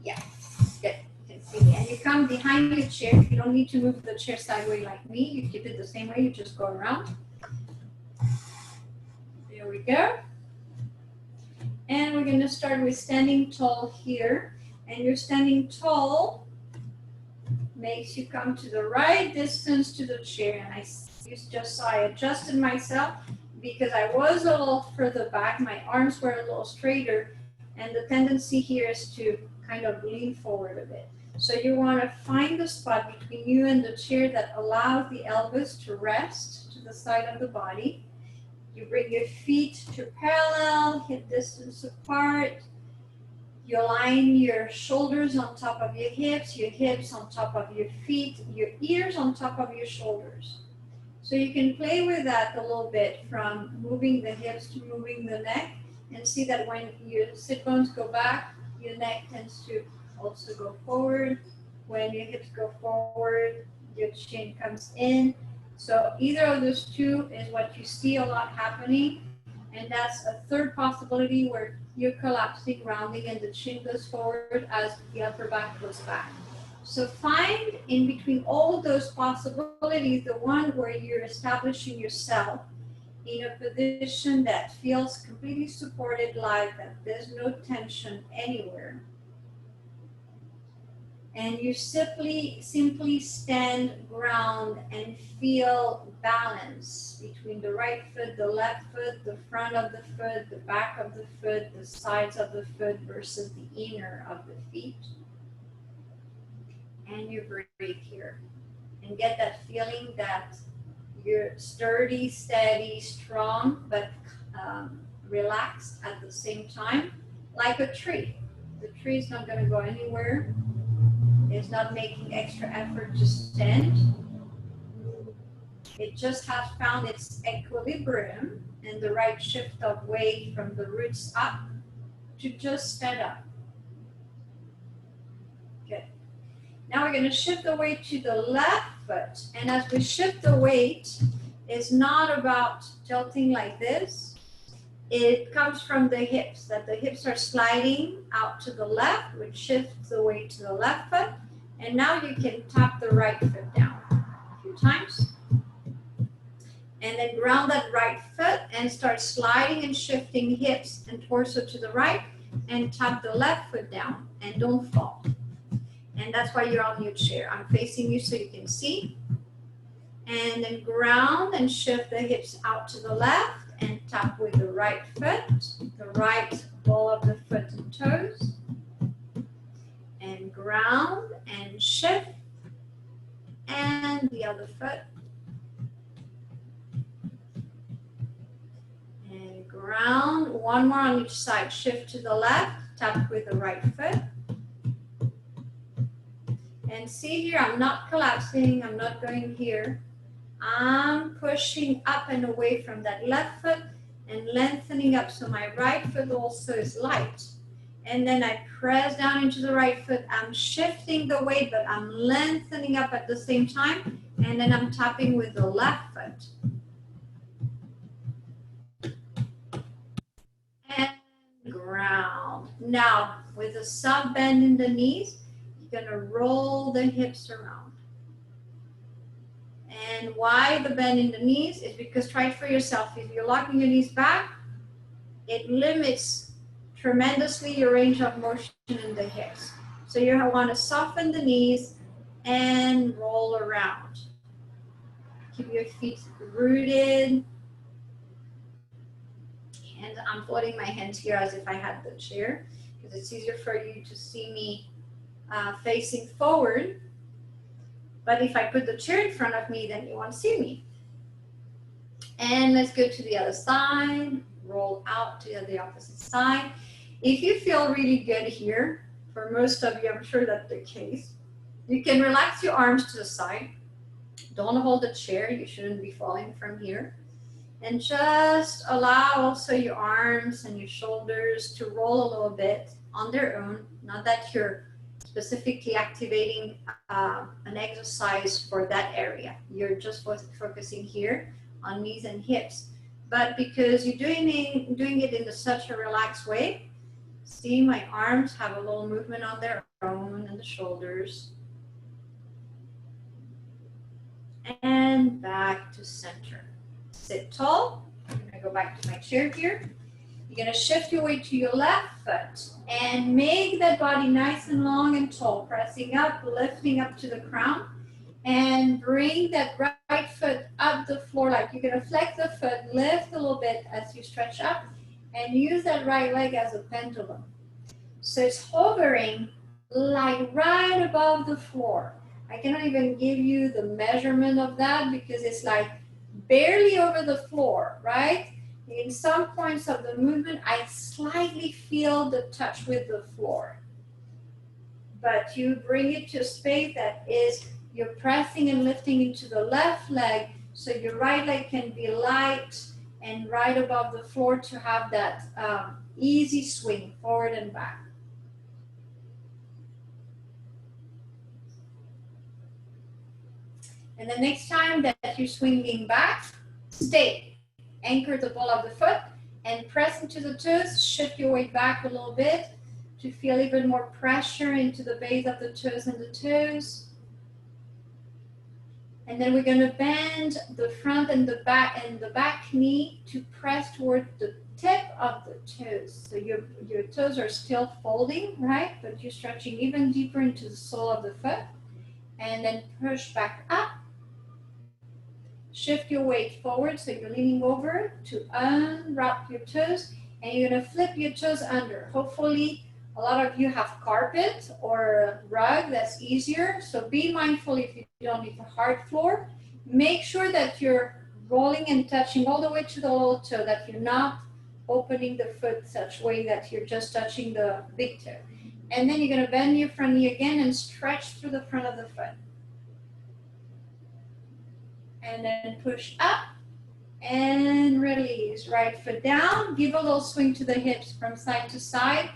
Yes, good. You can see me. And you come behind your chair. You don't need to move the chair sideways like me. You keep it the same way. You just go around. There we go. And we're going to start with standing tall here. And you're standing tall makes you come to the right distance to the chair. And you just saw I adjusted myself. because I was a little further back, my arms were a little straighter, and the tendency here is to kind of lean forward a bit. So you want to find the spot between you and the chair that allows the elbows to rest to the side of the body. You bring your feet to parallel, hip distance apart. You align your shoulders on top of your hips on top of your feet, your ears on top of your shoulders. So you can play with that a little bit, from moving the hips to moving the neck, and see that when your sit bones go back, your neck tends to also go forward. When your hips go forward, your chin comes in. So either of those two is what you see a lot happening. And that's a third possibility where you're collapsing, rounding, and the chin goes forward as the upper back goes back. So find in between all those possibilities the one where you're establishing yourself in a position that feels completely supported, like that there's no tension anywhere. And you simply stand, ground, and feel balance between the right foot, the left foot, the front of the foot, the back of the foot, the sides of the foot versus the inner of the feet. And you breathe here. And get that feeling that you're sturdy, steady, strong, but relaxed at the same time, like a tree. The tree is not going to go anywhere. It's not making extra effort to stand. It just has found its equilibrium and the right shift of weight from the roots up to just stand up. Good. Now we're going to shift the weight to the left foot. And as we shift the weight, it's not about tilting like this. It comes from the hips, that the hips are sliding out to the left, which shifts the weight to the left foot. And now you can tap the right foot down a few times. And then ground that right foot and start sliding and shifting hips and torso to the right, and tap the left foot down and don't fall. And that's why you're on your chair. I'm facing you so you can see. And then ground and shift the hips out to the left and tap with the right foot, the right ball of the foot and toes. And ground and shift. And the other foot. And ground. One more on each side. Shift to the left. Tap with the right foot. And see here, I'm not collapsing. I'm not going here. I'm pushing up and away from that left foot and lengthening up. So my right foot also is light. And then I press down into the right foot. I'm shifting the weight, but I'm lengthening up at the same time. And then I'm tapping with the left foot. And ground. Now, with a soft bend in the knees, you're going to roll the hips around. And why the bend in the knees is because, try it for yourself. If you're locking your knees back, it limits tremendously your range of motion in the hips. So you want to soften the knees and roll around. Keep your feet rooted. And I'm floating my hands here as if I had the chair, because it's easier for you to see me facing forward. But if I put the chair in front of me, then you won't see me. And let's go to the other side. Roll out to the opposite side. If you feel really good here, for most of you, I'm sure that's the case, you can relax your arms to the side. Don't hold the chair. You shouldn't be falling from here. And just allow also your arms and your shoulders to roll a little bit on their own. Not that you're specifically activating an exercise for that area. You're just focusing here on knees and hips. But because you're doing it in such a relaxed way, see, my arms have a little movement on their own, and the shoulders. And back to center. Sit tall. I'm going to go back to my chair here. You're going to shift your weight to your left foot and make that body nice and long and tall, pressing up, lifting up to the crown, and bring that right foot up the floor, like you're gonna flex the foot, lift a little bit as you stretch up, and use that right leg as a pendulum. So it's hovering like right above the floor. I cannot even give you the measurement of that because it's like barely over the floor, right? In some points of the movement, I slightly feel the touch with the floor. But you bring it to a space that is, you're pressing and lifting into the left leg, so your right leg can be light and right above the floor to have that easy swing forward and back. And the next time that you're swinging back, stay. Anchor the ball of the foot and press into the toes. Shift your weight back a little bit to feel even more pressure into the base of the toes and the toes. And then we're going to bend the front and the back knee to press toward the tip of the toes. So your toes are still folding, right? But you're stretching even deeper into the sole of the foot. And then push back up. Shift your weight forward, so you're leaning over to unwrap your toes, and you're gonna flip your toes under. Hopefully, a lot of you have carpet or rug, that's easier. So be mindful if you don't need a hard floor. Make sure that you're rolling and touching all the way to the little toe, that you're not opening the foot such way that you're just touching the big toe. And then you're gonna bend your front knee again and stretch through the front of the foot. And then push up and release. Right foot down. Give a little swing to the hips from side to side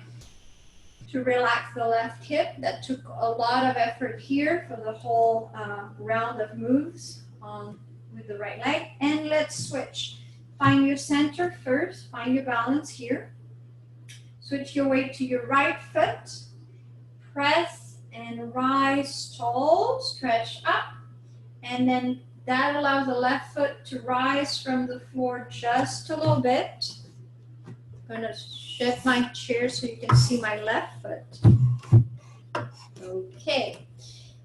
to relax the left hip. That took a lot of effort here for the whole round of moves with the right leg. And let's switch. Find your center first. Find your balance here. Switch your weight to your right foot. Press and rise tall. Stretch up. And then that allows the left foot to rise from the floor just a little bit. I'm going to shift my chair so you can see my left foot. Okay.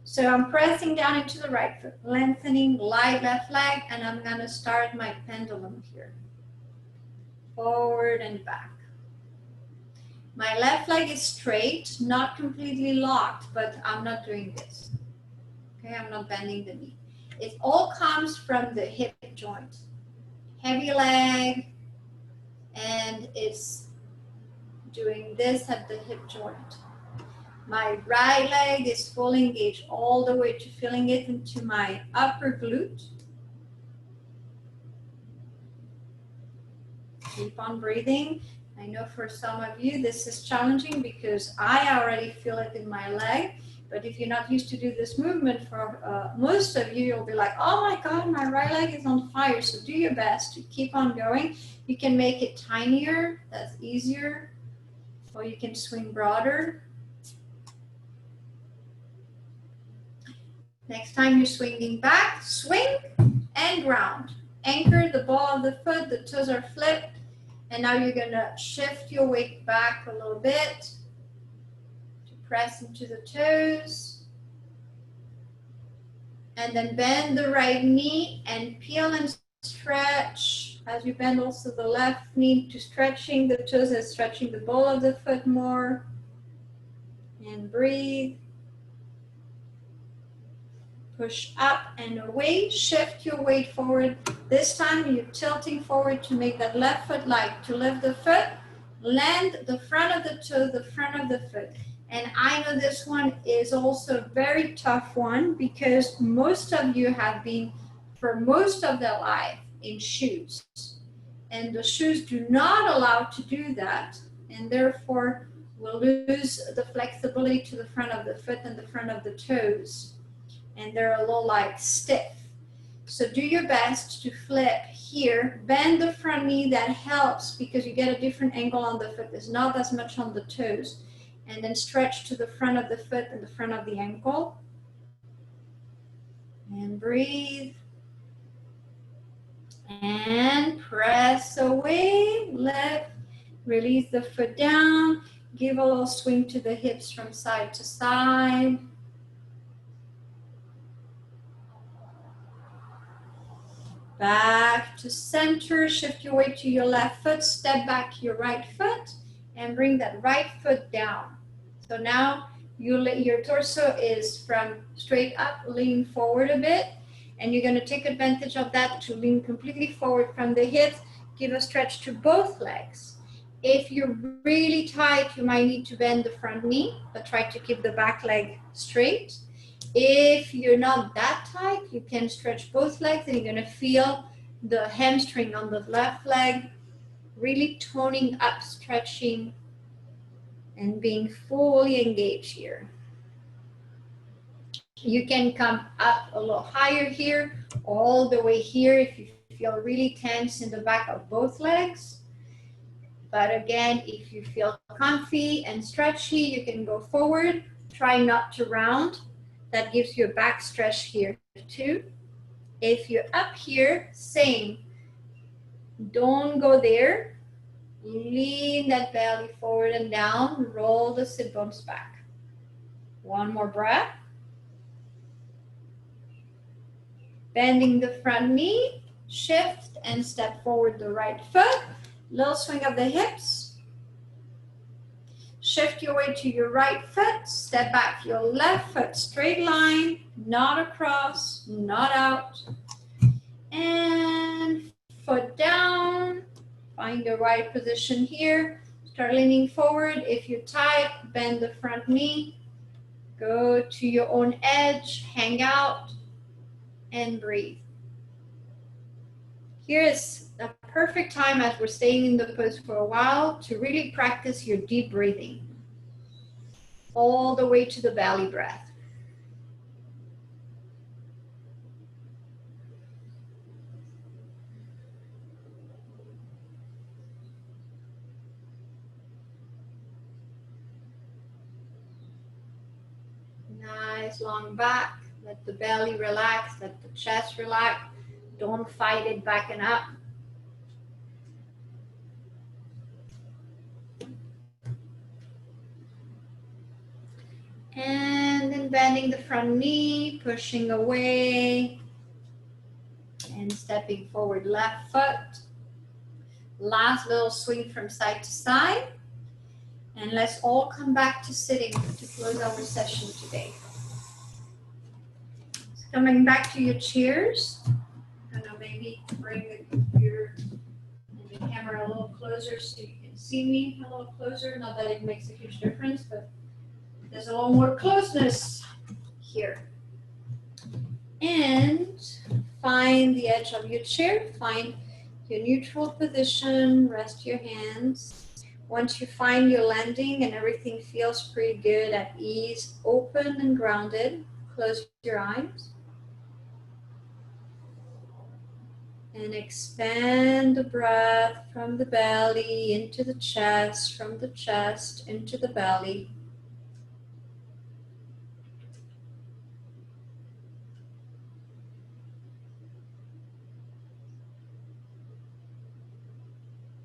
So I'm pressing down into the right foot, lengthening, light left leg, and I'm going to start my pendulum here. Forward and back. My left leg is straight, not completely locked, but I'm not doing this. Okay, I'm not bending the knee. It all comes from the hip joint. Heavy leg, and it's doing this at the hip joint. My right leg is fully engaged all the way to feeling it into my upper glute. Keep on breathing. I know for some of you this is challenging because I already feel it in my leg. But if you're not used to do this movement, for most of you, you'll be like, oh my God, my right leg is on fire. So do your best to keep on going. You can make it tinier, that's easier. Or you can swing broader. Next time you're swinging back, swing and ground. Anchor the ball of the foot, the toes are flipped. And now you're gonna shift your weight back a little bit. Press into the toes. And then bend the right knee and peel and stretch. As you bend also the left knee to stretching the toes and stretching the ball of the foot more. And breathe. Push up and away. Shift your weight forward. This time you're tilting forward to make that left foot light. To lift the foot, land the front of the toe, the front of the foot. And I know this one is also a very tough one because most of you have been, for most of their life, in shoes. And the shoes do not allow to do that. And therefore, we'll lose the flexibility to the front of the foot and the front of the toes. And they're a little like stiff. So do your best to flip here. Bend the front knee, that helps because you get a different angle on the foot. There's not as much on the toes. And then stretch to the front of the foot and the front of the ankle. And breathe. And press away, lift, release the foot down. Give a little swing to the hips from side to side. Back to center, shift your weight to your left foot, step back your right foot, and bring that right foot down. So now your torso is from straight up, lean forward a bit, and you're gonna take advantage of that to lean completely forward from the hips, give a stretch to both legs. If you're really tight, you might need to bend the front knee, but try to keep the back leg straight. If you're not that tight, you can stretch both legs and you're gonna feel the hamstring on the left leg really toning up, stretching, and being fully engaged here. You can come up a little higher here, all the way here if you feel really tense in the back of both legs. But again, if you feel comfy and stretchy, you can go forward. Try not to round. That gives you a back stretch here too. If you're up here, same. Don't go there. Lean that belly forward and down. Roll the sit bones back. One more breath. Bending the front knee. Shift and step forward the right foot. Little swing of the hips. Shift your weight to your right foot, step back your left foot, straight line, not across, not out. And foot down, find the right position here. Start leaning forward. If you're tight, bend the front knee. Go to your own edge, hang out, and breathe. Here is a perfect time as we're staying in the pose for a while to really practice your deep breathing. All the way to the belly breath. Nice long back. Let the belly relax, let the chest relax. Don't fight it back and up. And then bending the front knee, pushing away, and stepping forward left foot. Last little swing from side to side. And let's all come back to sitting to close our session today. So coming back to your chairs. I'm gonna maybe bring the computer and the camera a little closer so you can see me a little closer. Not that it makes a huge difference, but there's a little more closeness here. And find the edge of your chair, find your neutral position, rest your hands. Once you find your landing and everything feels pretty good, at ease, open and grounded, close your eyes. And expand the breath from the belly into the chest, from the chest into the belly.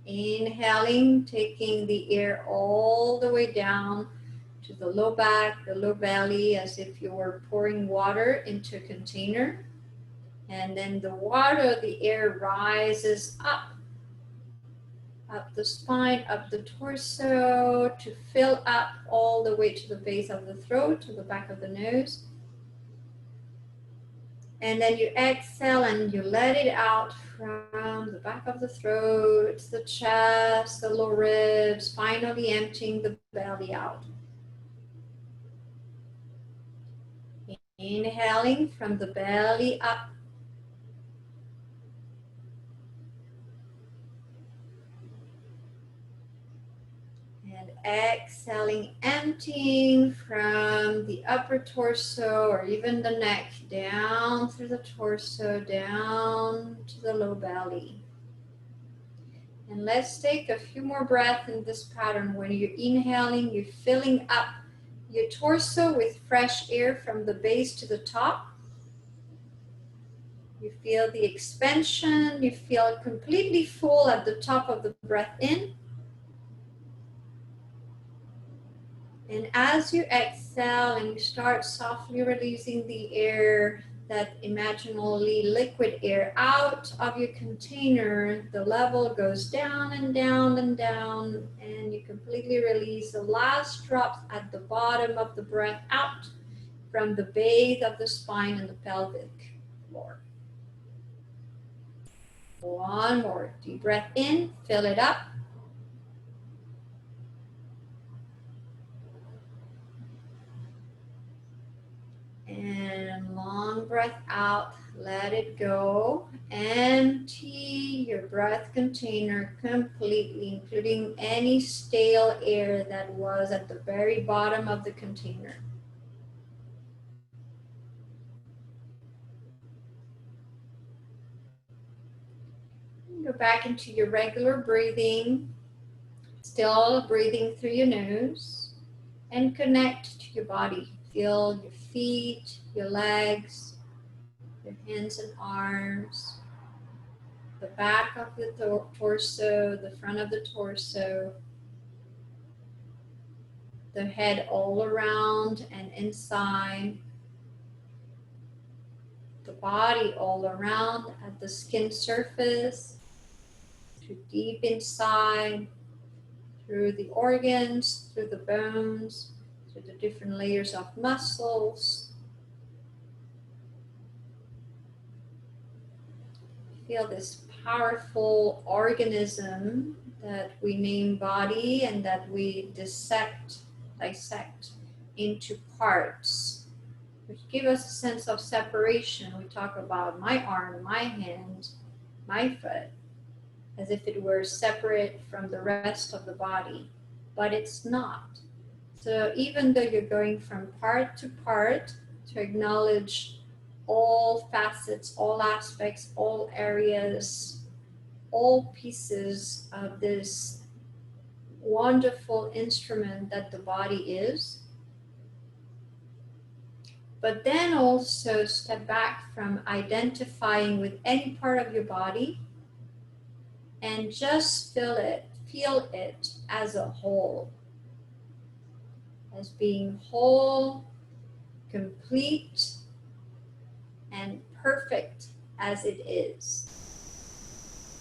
Inhaling, taking the air all the way down to the low back, the low belly, as if you were pouring water into a container. And then the water, the air rises up the spine, up the torso, to fill up all the way to the base of the throat, to the back of the nose. And then you exhale and you let it out from the back of the throat, the chest, the lower ribs, finally emptying the belly out. Inhaling from the belly up. And exhaling, emptying from the upper torso or even the neck, down through the torso, down to the low belly. And let's take a few more breaths in this pattern. When you're inhaling, you're filling up your torso with fresh air from the base to the top. You feel the expansion, you feel completely full at the top of the breath in. And as you exhale and you start softly releasing the air, that imaginally liquid air out of your container, the level goes down and down and down, and you completely release the last drops at the bottom of the breath out from the base of the spine and the pelvic floor. One more deep breath in, fill it up. And long breath out, let it go. Empty your breath container completely, including any stale air that was at the very bottom of the container. Go back into your regular breathing, still breathing through your nose, and connect to your body. Feel your feet, your legs, your hands and arms, the back of the torso, the front of the torso, the head all around and inside, the body all around at the skin surface, to deep inside, through the organs, through the bones, through the different layers of muscles. Feel this powerful organism that we name body and that we dissect into parts, which give us a sense of separation. We talk about my arm, my hand, my foot, as if it were separate from the rest of the body, but it's not. So even though you're going from part to part to acknowledge all facets, all aspects, all areas, all pieces of this wonderful instrument that the body is, but then also step back from identifying with any part of your body and just feel it as a whole, as being whole, complete, and perfect as it is,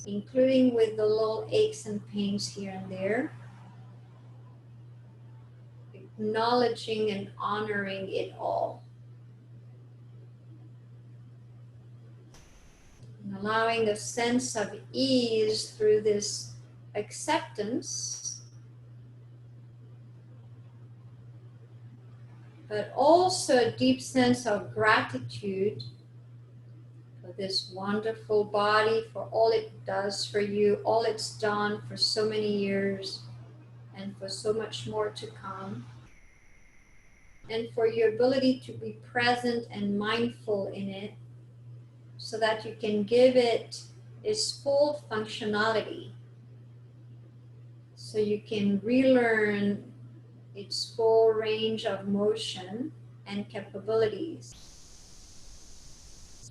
including with the little aches and pains here and there, acknowledging and honoring it all. And allowing a sense of ease through this acceptance, but also a deep sense of gratitude for this wonderful body, for all it does for you, all it's done for so many years, and for so much more to come. And for your ability to be present and mindful in it, so that you can give it its full functionality, so you can relearn its full range of motion and capabilities,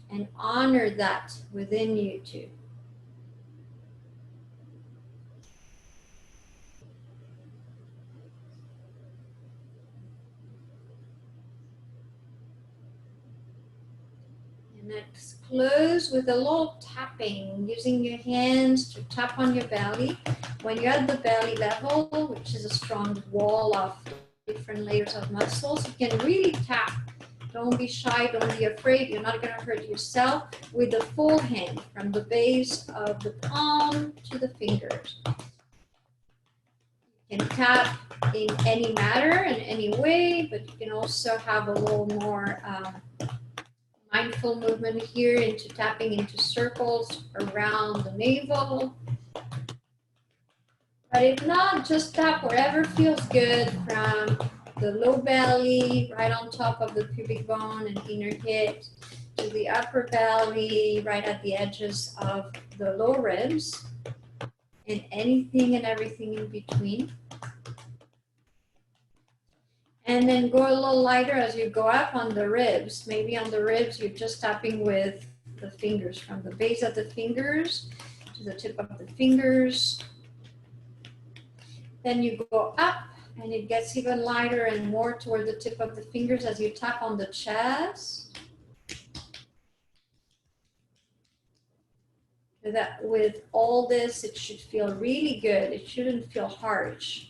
and honor that within you too. Let's close with a little tapping, using your hands to tap on your belly. When you're at the belly level, which is a strong wall of different layers of muscles, you can really tap. Don't be shy, don't be afraid. You're not going to hurt yourself with the full hand, from the base of the palm to the fingers. You can tap in any manner, in any way, but you can also have a little more mindful movement here into tapping into circles around the navel. But if not, just tap wherever feels good, from the low belly, right on top of the pubic bone and inner hips, to the upper belly, right at the edges of the low ribs, and anything and everything in between. And then go a little lighter as you go up on the ribs. Maybe on the ribs, you're just tapping with the fingers, from the base of the fingers to the tip of the fingers. Then you go up and it gets even lighter and more toward the tip of the fingers as you tap on the chest. So that with all this, it should feel really good. It shouldn't feel harsh.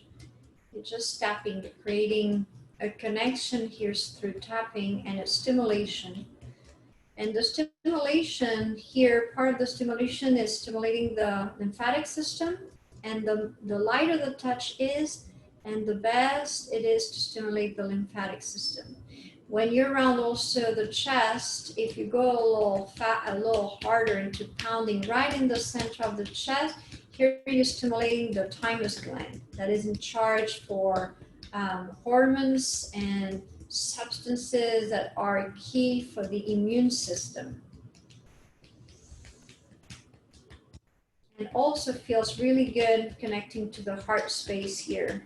You're just tapping, creating a connection here through tapping and a stimulation. And the stimulation here, part of the stimulation is stimulating the lymphatic system. And the lighter the touch is, and the best it is to stimulate the lymphatic system. When you're around also the chest, if you go a little harder into pounding right in the center of the chest, here you're stimulating the thymus gland that is in charge for hormones and substances that are key for the immune system. And also feels really good connecting to the heart space here.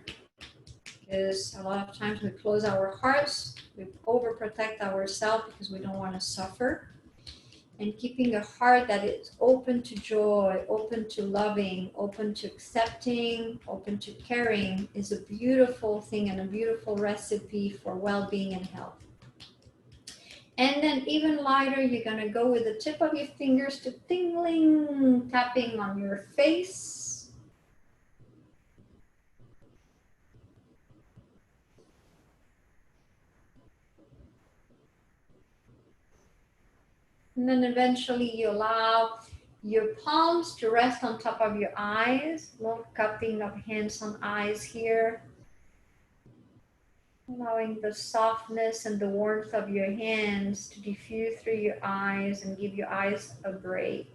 Because a lot of times we close our hearts, we overprotect ourselves because we don't want to suffer. And keeping a heart that is open to joy, open to loving, open to accepting, open to caring is a beautiful thing and a beautiful recipe for well-being and health. And then even lighter, you're gonna go with the tip of your fingers to tingling, tapping on your face. And then eventually you allow your palms to rest on top of your eyes, a little cupping of hands on eyes here. Allowing the softness and the warmth of your hands to diffuse through your eyes and give your eyes a break.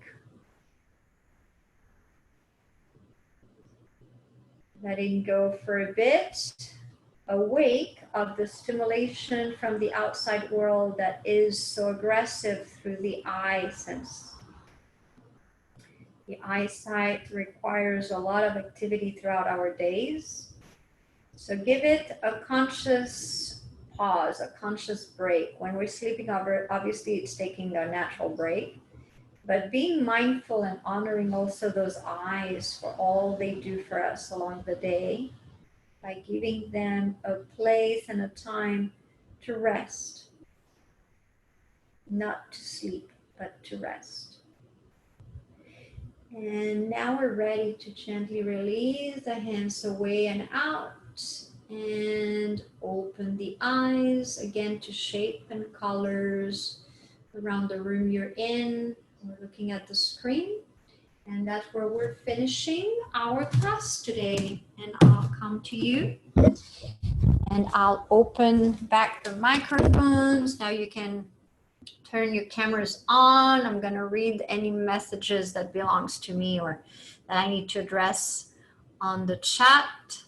Letting go for a bit, awake of the stimulation from the outside world that is so aggressive through the eye sense. The eyesight requires a lot of activity throughout our days. So give it a conscious pause, a conscious break. When we're sleeping, obviously it's taking a natural break, but being mindful and honoring also those eyes for all they do for us along the day by giving them a place and a time to rest, not to sleep, but to rest. And now we're ready to gently release the hands away and out. And open the eyes again to shape and colors around the room you're in. We're looking at the screen, and that's where we're finishing our class today. And I'll come to you and I'll open back the microphones. Now you can turn your cameras on. I'm going to read any messages that belongs to me or that I need to address on the chat.